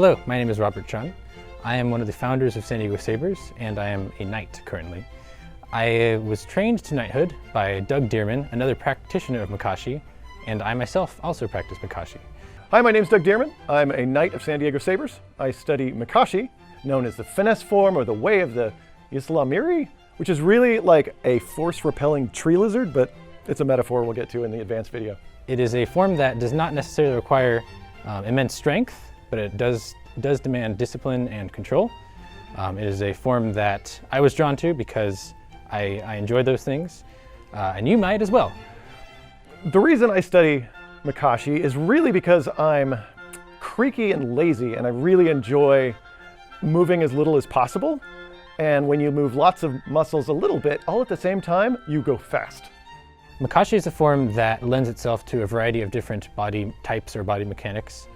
Hello, my name is Robert Chun. I am one of the founders of San Diego Sabers, and I am a knight currently. I was trained to knighthood by Doug Dearman, another practitioner of Makashi, and I myself also practice Makashi. Hi, my name is Doug Dearman. I'm a knight of San Diego Sabers. I study Makashi, known as the finesse form or the way of the Islamiri, which is really like a force-repelling tree lizard, but it's a metaphor we'll get to in the advanced video. It is a form that does not necessarily require immense strength, but it does demand discipline and control. It is a form that I was drawn to because I enjoy those things, and you might as well. The reason I study Makashi is really because I'm creaky and lazy, and I really enjoy moving as little as possible. And when you move lots of muscles a little bit, all at the same time, you go fast. Makashi is a form that lends itself to a variety of different body types or body mechanics.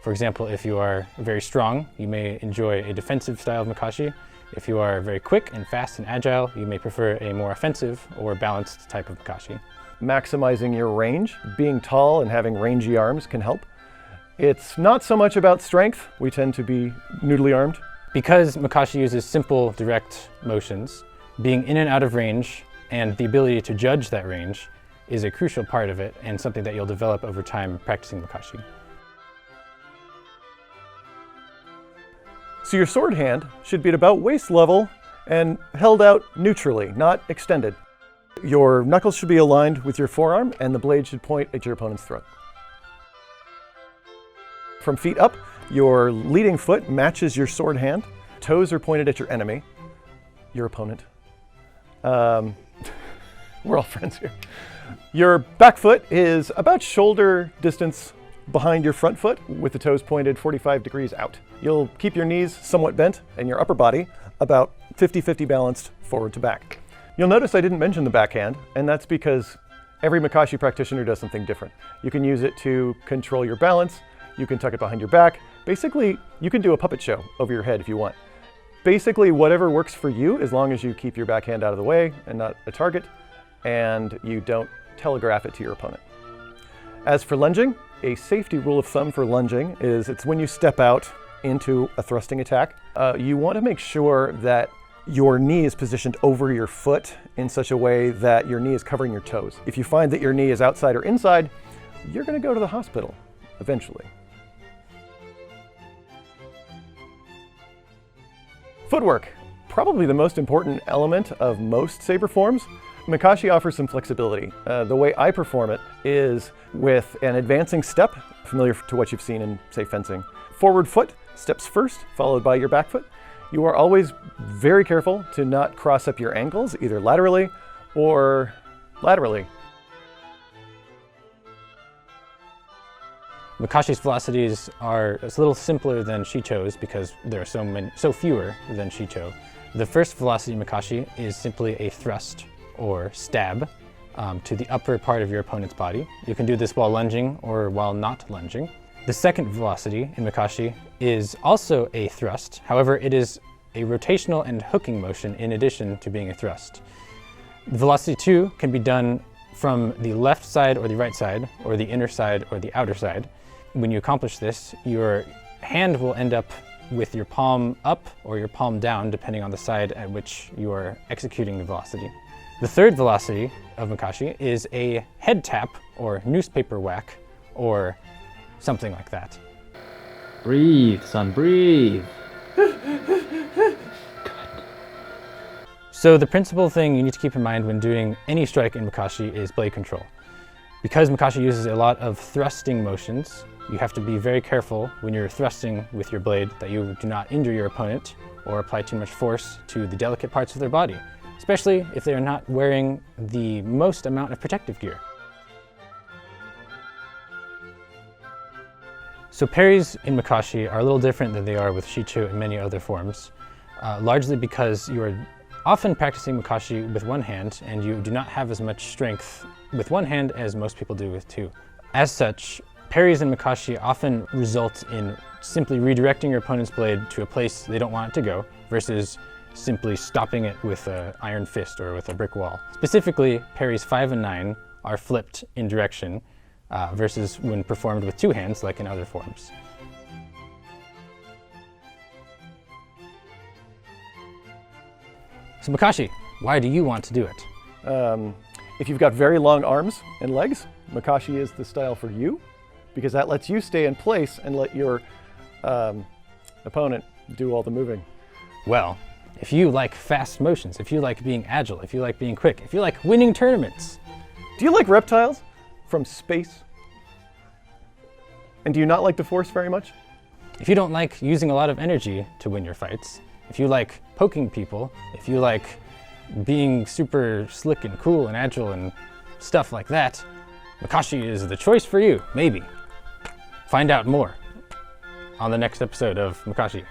For example, if you are very strong, you may enjoy a defensive style of Makashi. If you are very quick and fast and agile, you may prefer a more offensive or balanced type of Makashi. Maximizing your range, being tall and having rangy arms can help. It's not so much about strength. We tend to be noodly armed. Because Makashi uses simple, direct motions, being in and out of range and the ability to judge that range is a crucial part of it and something that you'll develop over time practicing Makashi. So your sword hand should be at about waist level and held out neutrally, not extended. Your knuckles should be aligned with your forearm and the blade should point at your opponent's throat. From feet up, your leading foot matches your sword hand. Toes are pointed at your enemy, your opponent. We're all friends here. Your back foot is about shoulder distance behind your front foot with the toes pointed 45 degrees out. You'll keep your knees somewhat bent and your upper body about 50-50 balanced forward to back. You'll notice I didn't mention the backhand, and that's because every Makashi practitioner does something different. You can use it to control your balance, you can tuck it behind your back. Basically, you can do a puppet show over your head if you want. Basically, whatever works for you, as long as you keep your backhand out of the way and not a target, and you don't telegraph it to your opponent. As for lunging, a safety rule of thumb for lunging is it's when you step out into a thrusting attack. You want to make sure that your knee is positioned over your foot in such a way that your knee is covering your toes. If you find that your knee is outside or inside, you're going to go to the hospital eventually. Footwork, probably the most important element of most saber forms. Makashi offers some flexibility. The way I perform it is with an advancing step, familiar to what you've seen in, say, fencing. Forward foot steps first, followed by your back foot. You are always very careful to not cross up your ankles, either laterally or laterally. Makashi's velocities are a little simpler than Shicho's because there are so fewer than Shicho. The first velocity in Makashi is simply a thrust or stab to the upper part of your opponent's body. You can do this while lunging or while not lunging. The second velocity in Makashi is also a thrust. However, it is a rotational and hooking motion in addition to being a thrust. Velocity 2 can be done from the left side or the right side, or the inner side or the outer side. When you accomplish this, your hand will end up with your palm up or your palm down, depending on the side at which you are executing the velocity. The third velocity of Makashi is a head tap or newspaper whack or something like that. Breathe, son, breathe. So the principal thing you need to keep in mind when doing any strike in Makashi is blade control. Because Makashi uses a lot of thrusting motions, you have to be very careful when you're thrusting with your blade that you do not injure your opponent or apply too much force to the delicate parts of their body, especially if they are not wearing the most amount of protective gear. So parries in Makashi are a little different than they are with Shicho and many other forms, largely because you are often practicing Makashi with one hand and you do not have as much strength with one hand as most people do with two. As such, parries in Makashi often result in simply redirecting your opponent's blade to a place they don't want it to go versus simply stopping it with an iron fist or with a brick wall. Specifically, parries 5 and 9 are flipped in direction versus when performed with two hands like in other forms. So Makashi, why do you want to do it? If you've got very long arms and legs, Makashi is the style for you, because that lets you stay in place and let your opponent do all the moving. Well, if you like fast motions, if you like being agile, if you like being quick, if you like winning tournaments. Do you like reptiles from space? And do you not like the Force very much? If you don't like using a lot of energy to win your fights, if you like poking people, if you like being super slick and cool and agile and stuff like that, Makashi is the choice for you, maybe. Find out more on the next episode of Makashi.